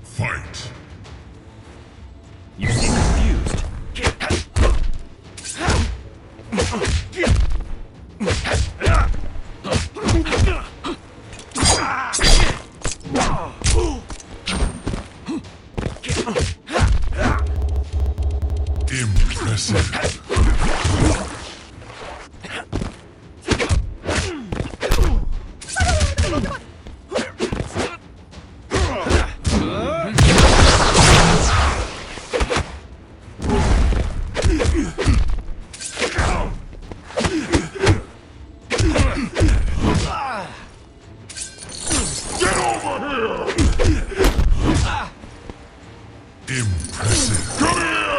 Fight! You seem confused. Impressive. Impressive. Come here!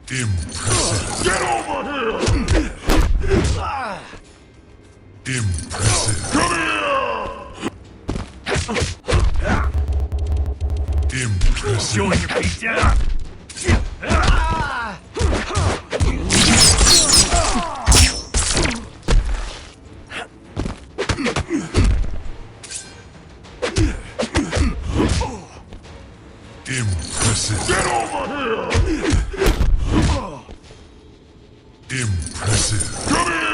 Impressive. Get over here! Impressive. Come here! Impressive. Showing your feet down. Impressive. Get over here! Impressive. Come here!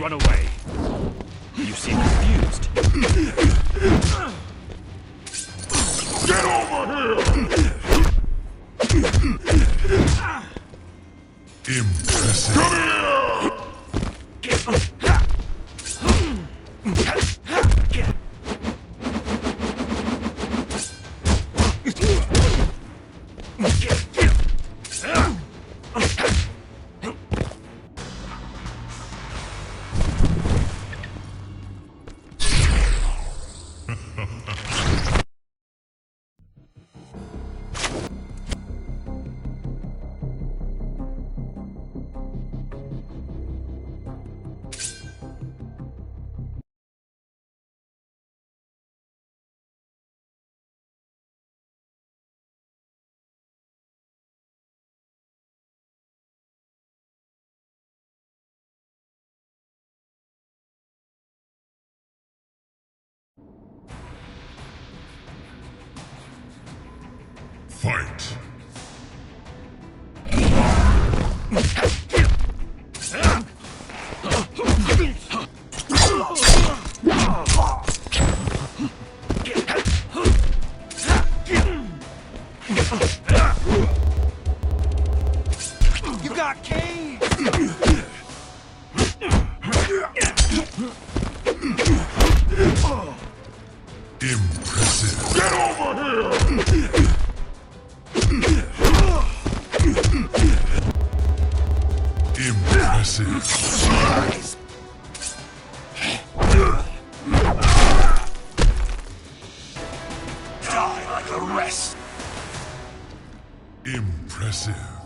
Run away. You seem confused. Get over here! Impressive. Come here! Fight! You got caged. Impressive. Get over here! Impressive. Die like the rest. Impressive.